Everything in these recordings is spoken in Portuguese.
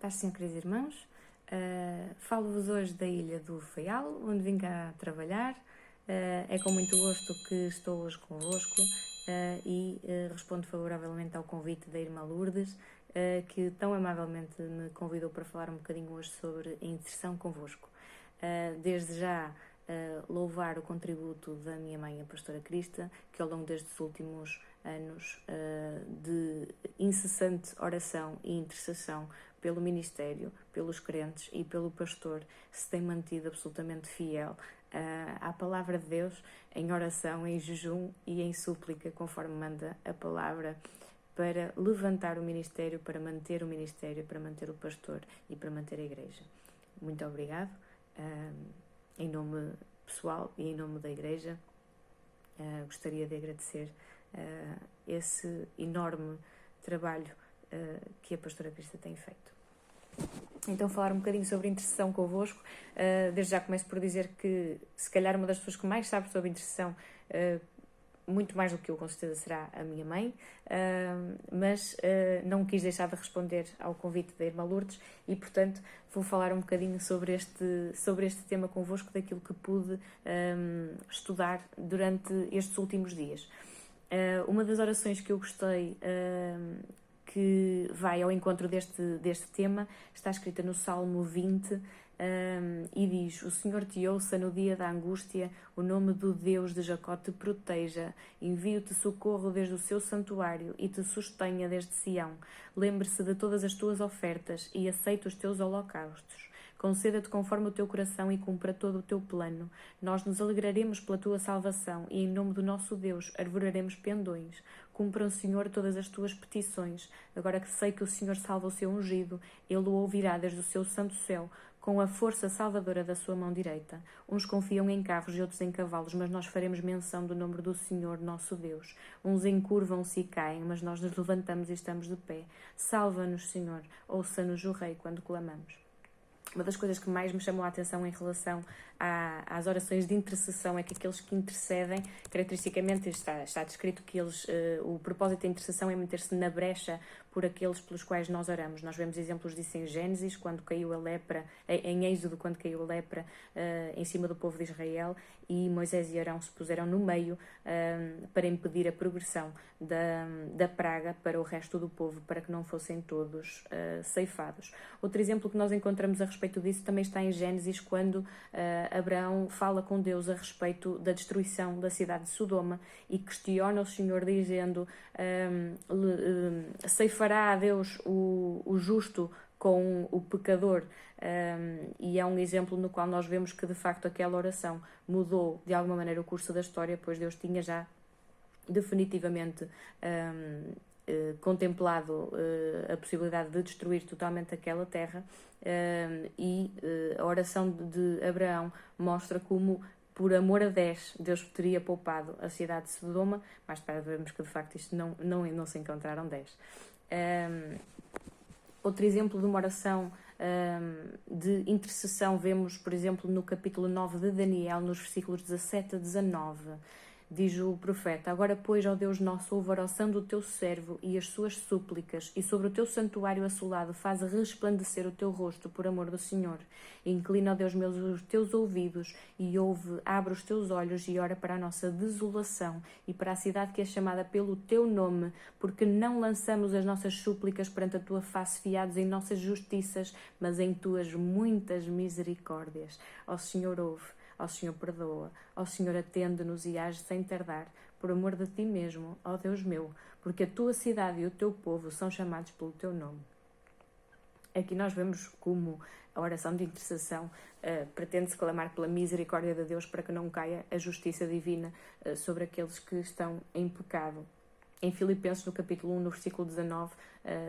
Paz, Senhor, queridos irmãos. Falo-vos hoje da Ilha do Faial, onde vim cá trabalhar. É com muito gosto que estou hoje convosco e respondo favoravelmente ao convite da irmã Lourdes, que tão amavelmente me convidou para falar um bocadinho hoje sobre a intercessão convosco. Desde já louvar o contributo da minha mãe, a pastora Crista, que ao longo destes últimos anos de incessante oração e intercessão pelo ministério, pelos crentes e pelo pastor, se tem mantido absolutamente fiel à palavra de Deus, em oração, em jejum e em súplica, conforme manda a palavra, para levantar o ministério, para manter o ministério, para manter o pastor e para manter a igreja. Muito obrigado. Em nome pessoal e em nome da igreja, gostaria de agradecer esse enorme trabalho que a pastora Crista tem feito. Então, falar um bocadinho sobre intercessão convosco. Desde já começo por dizer que, se calhar, uma das pessoas que mais sabe sobre intercessão, muito mais do que eu, com certeza, será a minha mãe, mas não quis deixar de responder ao convite da irmã Lourdes e, portanto, vou falar um bocadinho sobre este tema convosco, daquilo que pude estudar durante estes últimos dias. Uma das orações que eu gostei, que vai ao encontro deste tema, está escrita no Salmo 20, e diz: O Senhor te ouça no dia da angústia, o nome do Deus de Jacó te proteja, envie-te socorro desde o seu santuário e te sustenha desde Sião. Lembre-se de todas as tuas ofertas e aceite os teus holocaustos. Conceda-te conforme o teu coração e cumpra todo o teu plano. Nós nos alegraremos pela tua salvação e em nome do nosso Deus arvoraremos pendões. Cumpra o Senhor todas as tuas petições. Agora que sei que o Senhor salva o seu ungido, ele o ouvirá desde o seu santo céu, com a força salvadora da sua mão direita. Uns confiam em carros e outros em cavalos, mas nós faremos menção do nome do Senhor, nosso Deus. Uns encurvam-se e caem, mas nós nos levantamos e estamos de pé. Salva-nos, Senhor, ouça-nos o Rei quando clamamos. Uma das coisas que mais me chamou a atenção em relação às orações de intercessão é que aqueles que intercedem, caracteristicamente está descrito que o propósito da intercessão é meter-se na brecha por aqueles pelos quais nós oramos. Nós vemos exemplos disso em Gênesis, quando caiu a lepra, em Êxodo, quando caiu a lepra em cima do povo de Israel, e Moisés e Arão se puseram no meio para impedir a progressão da praga para o resto do povo, para que não fossem todos ceifados. Outro exemplo que nós encontramos a respeito disso também está em Gênesis, quando Abraão fala com Deus a respeito da destruição da cidade de Sodoma e questiona o Senhor dizendo: ceifará a Deus o justo com o pecador? E é um exemplo no qual nós vemos que de facto aquela oração mudou de alguma maneira o curso da história, pois Deus tinha já definitivamente contemplado a possibilidade de destruir totalmente aquela terra, e a oração de Abraão mostra como, por amor a 10, Deus teria poupado a cidade de Sodoma. Mais tarde vemos que de facto isto não se encontraram 10. Outro exemplo de uma oração de intercessão vemos, por exemplo, no capítulo 9 de Daniel, nos versículos 17 a 19. Diz o profeta: Agora, pois, ó Deus nosso, ouve a oração do teu servo e as suas súplicas, e sobre o teu santuário assolado faz resplandecer o teu rosto por amor do Senhor. Inclina, ó Deus meu, os teus ouvidos e ouve, abre os teus olhos e ora para a nossa desolação e para a cidade que é chamada pelo teu nome, porque não lançamos as nossas súplicas perante a tua face fiados em nossas justiças, mas em tuas muitas misericórdias. Ó Senhor, ouve. Ó Senhor, perdoa. Ó Senhor, atende-nos e age sem tardar, por amor de ti mesmo, ó Deus meu, porque a tua cidade e o teu povo são chamados pelo teu nome. Aqui nós vemos como a oração de intercessão pretende-se clamar pela misericórdia de Deus para que não caia a justiça divina sobre aqueles que estão em pecado. Em Filipenses, no capítulo 1, no versículo 19,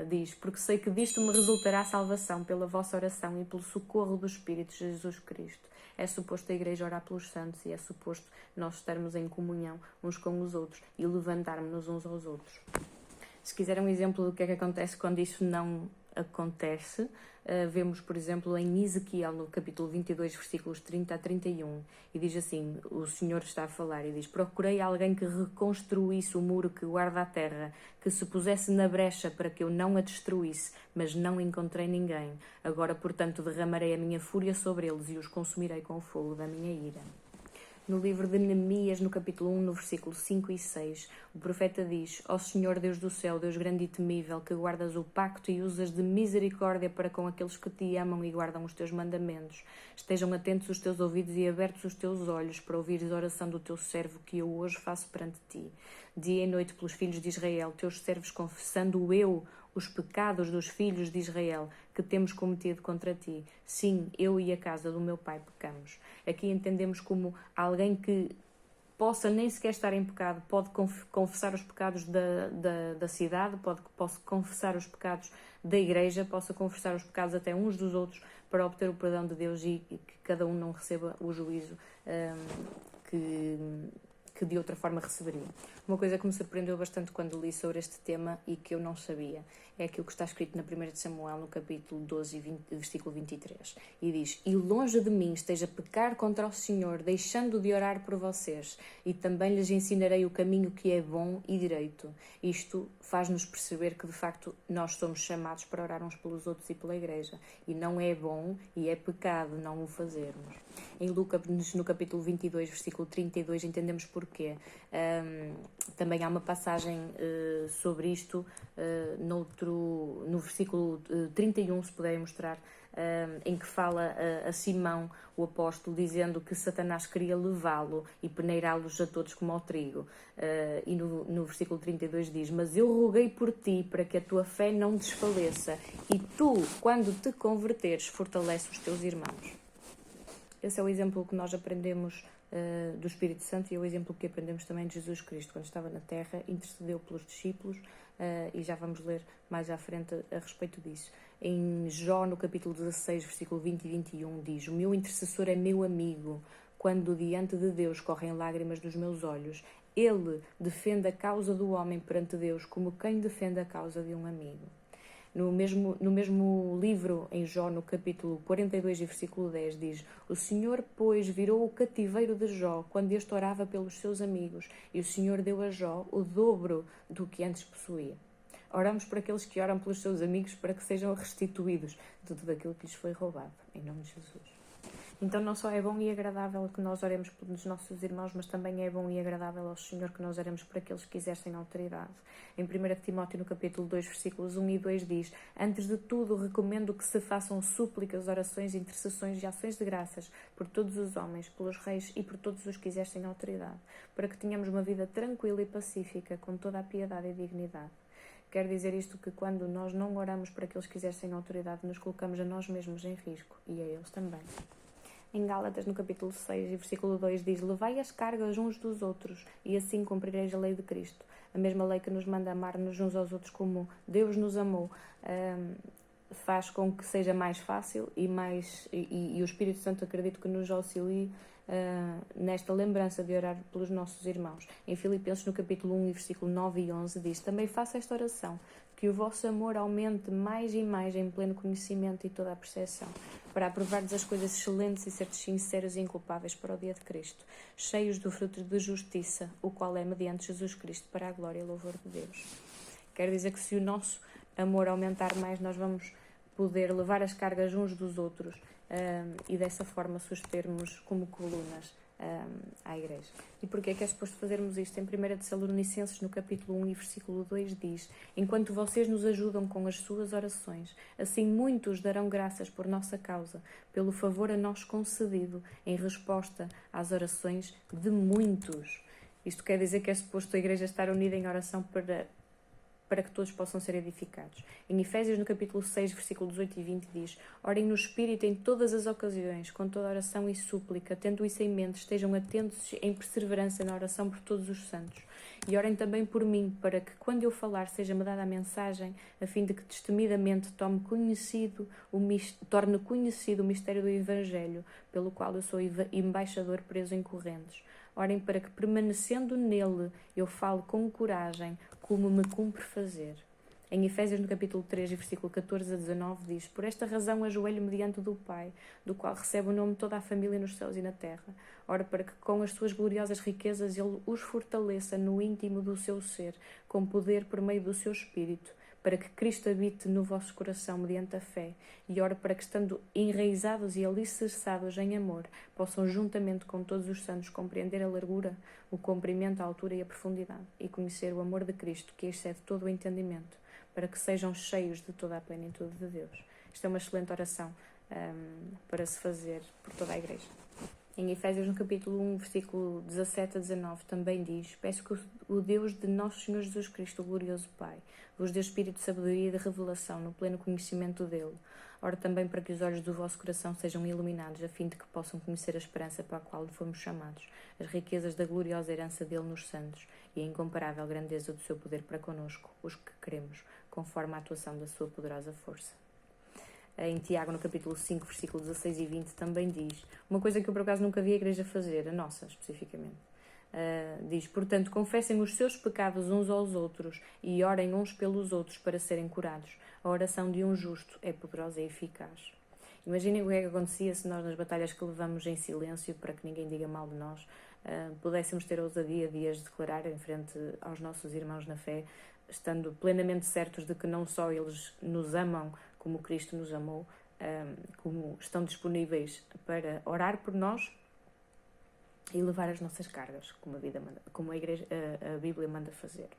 diz: Porque sei que disto me resultará salvação pela vossa oração e pelo socorro do Espírito de Jesus Cristo. É suposto a Igreja orar pelos santos e é suposto nós estarmos em comunhão uns com os outros e levantarmos-nos uns aos outros. Se quiser um exemplo do que é que acontece quando isso não acontece. Vemos, por exemplo, em Ezequiel, no capítulo 22, versículos 30 a 31, e diz assim, o Senhor está a falar, e diz: procurei alguém que reconstruísse o muro que guarda a terra, que se pusesse na brecha para que eu não a destruísse, mas não encontrei ninguém. Agora, portanto, derramarei a minha fúria sobre eles e os consumirei com o fogo da minha ira. No livro de Neemias, no capítulo 1, no versículo 5 e 6, o profeta diz: ó Senhor Deus do céu, Deus grande e temível, que guardas o pacto e usas de misericórdia para com aqueles que te amam e guardam os teus mandamentos. Estejam atentos os teus ouvidos e abertos os teus olhos para ouvires a oração do teu servo que eu hoje faço perante ti. Dia e noite pelos filhos de Israel, teus servos, confessando eu os pecados dos filhos de Israel que temos cometido contra ti. Sim, eu e a casa do meu pai pecamos. Aqui entendemos como alguém que possa nem sequer estar em pecado pode confessar os pecados da cidade, possa confessar os pecados da igreja, possa confessar os pecados até uns dos outros para obter o perdão de Deus e que cada um não receba o juízo que de outra forma receberia. Uma coisa que me surpreendeu bastante quando li sobre este tema e que eu não sabia é aquilo que está escrito na 1 de Samuel, no capítulo 12, versículo 23. E diz: e longe de mim esteja pecar contra o Senhor, deixando de orar por vocês, e também lhes ensinarei o caminho que é bom e direito. Isto faz-nos perceber que, de facto, nós somos chamados para orar uns pelos outros e pela igreja. E não é bom e é pecado não o fazermos. Em Lucas, no capítulo 22, versículo 32, entendemos porquê. Também há uma passagem sobre isto no versículo 31, se puderem mostrar, em que fala a Simão, o apóstolo, dizendo que Satanás queria levá-lo e peneirá-los a todos como ao trigo. E no versículo 32 diz: mas eu roguei por ti para que a tua fé não desfaleça, e tu, quando te converteres, fortalece os teus irmãos. Esse é o exemplo que nós aprendemos do Espírito Santo e é o exemplo que aprendemos também de Jesus Cristo. Quando estava na terra, intercedeu pelos discípulos e já vamos ler mais à frente a respeito disso. Em Jó, no capítulo 16, versículo 20 e 21, diz: o meu intercessor é meu amigo, quando diante de Deus correm lágrimas dos meus olhos. Ele defende a causa do homem perante Deus como quem defende a causa de um amigo. No mesmo livro, em Jó, no capítulo 42 e versículo 10, diz: o Senhor, pois, virou o cativeiro de Jó, quando este orava pelos seus amigos, e o Senhor deu a Jó o dobro do que antes possuía. Oramos por aqueles que oram pelos seus amigos para que sejam restituídos de tudo aquilo que lhes foi roubado, em nome de Jesus. Então não só é bom e agradável que nós oremos pelos nossos irmãos, mas também é bom e agradável ao Senhor que nós oremos por aqueles que exercem autoridade. Em 1 Timóteo, no capítulo 2, versículos 1 e 2 diz: antes de tudo recomendo que se façam súplicas, orações, intercessões e ações de graças por todos os homens, pelos reis e por todos os que exercem autoridade, para que tenhamos uma vida tranquila e pacífica, com toda a piedade e dignidade. Quer dizer isto que quando nós não oramos por aqueles que exercem autoridade, nos colocamos a nós mesmos em risco e a eles também. Em Gálatas, no capítulo 6, e versículo 2, diz: levai as cargas uns dos outros, e assim cumprireis a lei de Cristo. A mesma lei que nos manda amar-nos uns aos outros como Deus nos amou, faz com que seja mais fácil e o Espírito Santo, acredito que nos auxilie nesta lembrança de orar pelos nossos irmãos. Em Filipenses, no capítulo 1, e versículo 9 e 11, diz: também faça esta oração, que o vosso amor aumente mais e mais em pleno conhecimento e toda a percepção, para aprovardes as coisas excelentes e serdes sinceros e inculpáveis para o dia de Cristo, cheios do fruto de justiça, o qual é mediante Jesus Cristo, para a glória e louvor de Deus. Quer dizer que se o nosso amor aumentar mais, nós vamos poder levar as cargas uns dos outros e dessa forma sustermos como colunas à igreja. E porquê é que é suposto fazermos isto? Em 1 Tessalonicenses, no capítulo 1 e versículo 2 diz: enquanto vocês nos ajudam com as suas orações, assim muitos darão graças por nossa causa, pelo favor a nós concedido, em resposta às orações de muitos. Isto quer dizer que é suposto a igreja estar unida em oração para que todos possam ser edificados. Em Efésios, no capítulo 6, versículos 18 e 20, diz: orem no Espírito em todas as ocasiões, com toda oração e súplica, tendo isso em mente, estejam atentos em perseverança na oração por todos os santos. E orem também por mim, para que, quando eu falar, seja-me dada a mensagem, a fim de que destemidamente torne conhecido o mistério do Evangelho, pelo qual eu sou embaixador preso em correntes. Orem para que, permanecendo nele, eu fale com coragem, como me cumpre fazer. Em Efésios, no capítulo 3, versículo 14 a 19, diz: Por esta razão ajoelho-me diante do Pai, do qual recebe o nome toda a família nos céus e na terra. Ora, para que com as suas gloriosas riquezas Ele os fortaleça no íntimo do seu ser, com poder por meio do seu Espírito, para que Cristo habite no vosso coração mediante a fé, e ora para que, estando enraizados e alicerçados em amor, possam juntamente com todos os santos compreender a largura, o comprimento, a altura e a profundidade, e conhecer o amor de Cristo, que excede todo o entendimento, para que sejam cheios de toda a plenitude de Deus. Isto é uma excelente oração para se fazer por toda a Igreja. Em Efésios, no capítulo 1, versículo 17 a 19, também diz: Peço que o Deus de nosso Senhor Jesus Cristo, o glorioso Pai, vos dê espírito de sabedoria e de revelação no pleno conhecimento dele. Ora, também para que os olhos do vosso coração sejam iluminados, a fim de que possam conhecer a esperança para a qual fomos chamados, as riquezas da gloriosa herança dele nos santos e a incomparável grandeza do seu poder para conosco, os que queremos, conforme a atuação da sua poderosa força. Em Tiago, no capítulo 5, versículos 16 e 20, também diz uma coisa que eu por acaso nunca vi a Igreja fazer, a nossa especificamente. Diz: Portanto, confessem os seus pecados uns aos outros e orem uns pelos outros para serem curados. A oração de um justo é poderosa e eficaz. Imaginem o que é que acontecia se nós, nas batalhas que levamos em silêncio, para que ninguém diga mal de nós, pudéssemos ter a ousadia de as declarar em frente aos nossos irmãos na fé, estando plenamente certos de que não só eles nos amam como Cristo nos amou, como estão disponíveis para orar por nós e levar as nossas cargas, como a Bíblia manda fazer.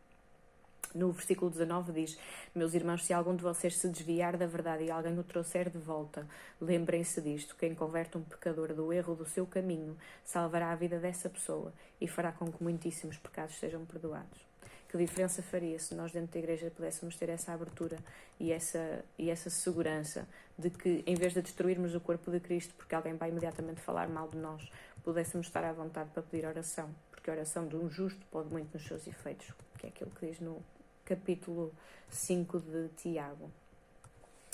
No versículo 19 diz: Meus irmãos, se algum de vocês se desviar da verdade e alguém o trouxer de volta, lembrem-se disto: quem converte um pecador do erro do seu caminho, salvará a vida dessa pessoa e fará com que muitíssimos pecados sejam perdoados. Que diferença faria se nós dentro da Igreja pudéssemos ter essa abertura e essa segurança de que, em vez de destruirmos o corpo de Cristo porque alguém vai imediatamente falar mal de nós, pudéssemos estar à vontade para pedir oração, porque a oração de um justo pode muito nos seus efeitos, que é aquilo que diz no capítulo 5 de Tiago.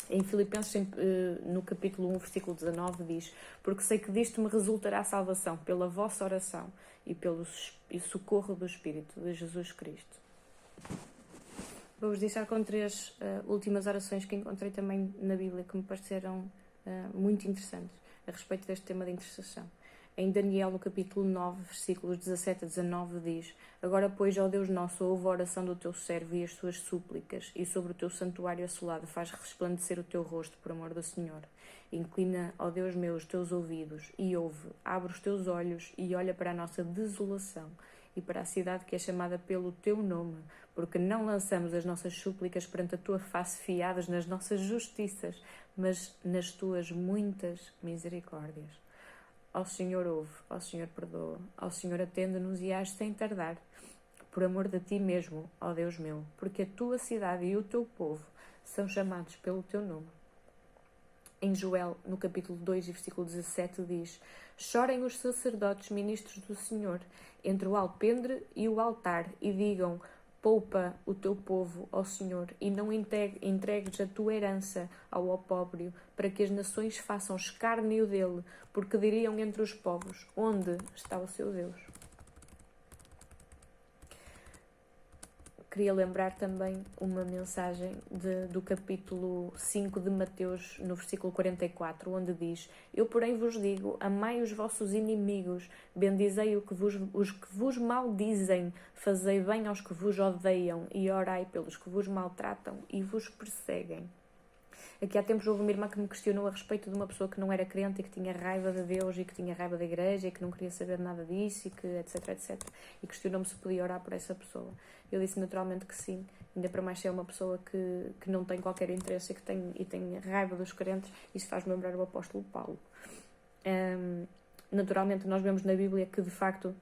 Em Filipenses, no capítulo 1, versículo 19, diz: Porque sei que disto me resultará a salvação, pela vossa oração e pelo socorro do Espírito de Jesus Cristo. Vou-vos deixar com 3 últimas orações que encontrei também na Bíblia, que me pareceram muito interessantes, a respeito deste tema de intercessão. Em Daniel, no capítulo 9, versículos 17 a 19, diz: Agora, pois, ó Deus nosso, ouve a oração do teu servo e as suas súplicas, e sobre o teu santuário assolado faz resplandecer o teu rosto, por amor do Senhor. Inclina, ó Deus meu, os teus ouvidos, e ouve, abre os teus olhos, e olha para a nossa desolação, e para a cidade que é chamada pelo teu nome, porque não lançamos as nossas súplicas perante a tua face fiadas nas nossas justiças, mas nas tuas muitas misericórdias. Ao Senhor ouve, ao Senhor perdoa, ao Senhor atende-nos e age sem tardar, por amor de ti mesmo, ó Deus meu, porque a tua cidade e o teu povo são chamados pelo teu nome. Em Joel, no capítulo 2, versículo 17, diz: Chorem os sacerdotes ministros do Senhor entre o alpendre e o altar e digam: Poupa o teu povo, ó Senhor, e não entregues a tua herança ao opróbrio, para que as nações façam escárnio dele, porque diriam entre os povos: Onde está o seu Deus? Queria lembrar também uma mensagem do capítulo 5 de Mateus, no versículo 44, onde diz: Eu, porém, vos digo, amai os vossos inimigos, bendizei os que vos maldizem, fazei bem aos que vos odeiam e orai pelos que vos maltratam e vos perseguem. Aqui há tempos houve uma irmã que me questionou a respeito de uma pessoa que não era crente e que tinha raiva de Deus e que tinha raiva da igreja e que não queria saber nada disso e que etc, etc. E questionou-me se podia orar por essa pessoa. Eu disse naturalmente que sim, ainda para mais se é uma pessoa que não tem qualquer interesse e tem raiva dos crentes. Isso faz-me lembrar o apóstolo Paulo. Naturalmente nós vemos na Bíblia que de facto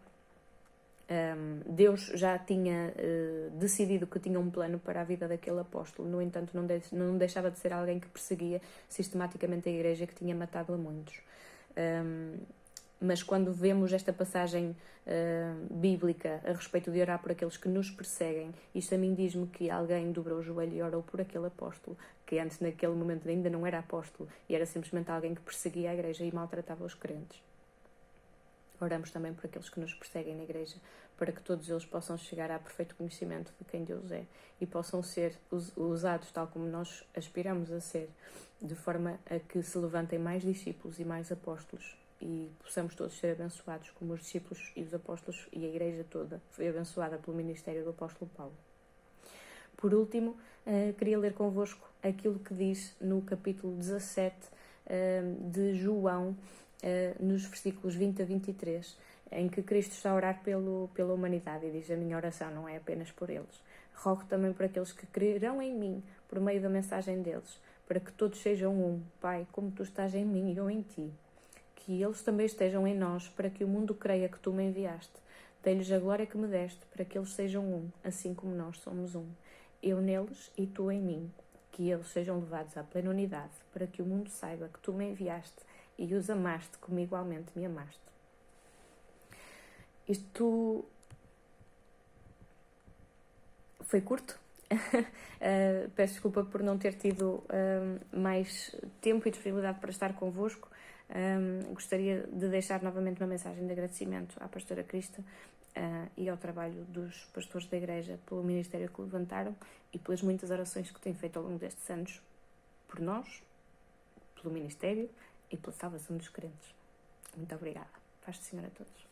Deus já tinha decidido que tinha um plano para a vida daquele apóstolo. No entanto, não deixava de ser alguém que perseguia sistematicamente a igreja, que tinha matado a muitos. Mas quando vemos esta passagem bíblica a respeito de orar por aqueles que nos perseguem, isto a mim diz-me que alguém dobrou o joelho e orou por aquele apóstolo, que antes naquele momento ainda não era apóstolo e era simplesmente alguém que perseguia a igreja e maltratava os crentes. Oramos também por aqueles que nos perseguem na Igreja, para que todos eles possam chegar a perfeito conhecimento de quem Deus é e possam ser usados tal como nós aspiramos a ser, de forma a que se levantem mais discípulos e mais apóstolos e possamos todos ser abençoados como os discípulos e os apóstolos e a Igreja toda foi abençoada pelo ministério do apóstolo Paulo. Por último, queria ler convosco aquilo que diz no capítulo 17 de João, nos versículos 20 a 23, em que Cristo está a orar pela humanidade e diz: a minha oração não é apenas por eles. Rogo também por aqueles que crerão em mim por meio da mensagem deles, para que todos sejam um, Pai, como tu estás em mim e eu em ti. Que eles também estejam em nós, para que o mundo creia que tu me enviaste. Dei-lhes a glória que me deste, para que eles sejam um, assim como nós somos um. Eu neles e tu em mim. Que eles sejam levados à plena unidade, para que o mundo saiba que tu me enviaste e os amaste como igualmente me amaste. Isto foi curto. Peço desculpa por não ter tido mais tempo e disponibilidade para estar convosco. Gostaria de deixar novamente uma mensagem de agradecimento à pastora Crista e ao trabalho dos pastores da Igreja pelo ministério que levantaram e pelas muitas orações que têm feito ao longo destes anos por nós, pelo ministério e pela salvação dos crentes. Muito obrigada. Paz do Senhor a todos.